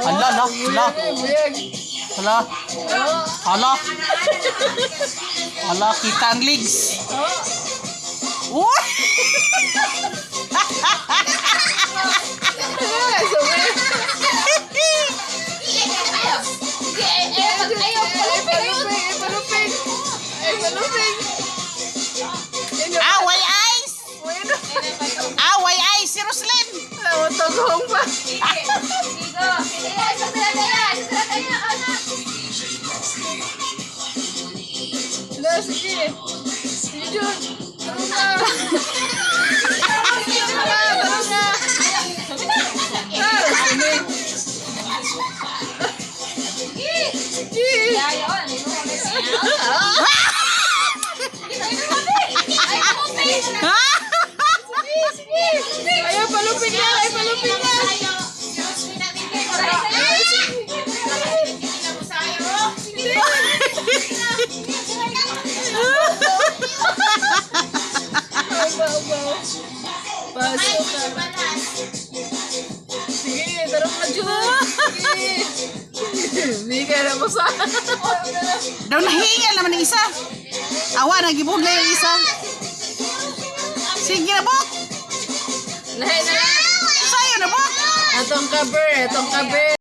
Hala, hala, hala. Hala. Hala. Hala, kita ang legs. Uy! Away eyes! Away eyes si Roslyn! Tagong pa. Sige. Sige, Jun. Taro na. Taro na. Ayaw, palupin na. Ay, palupin na. Pasok ka. Sige, tarong na, Jun. Sige. Hindi ka na masa. Daw nahingal naman ng isa. Awa, nagibog na yung isa. Sige na po. Nahin na. Sa'yo na po. Itong cover.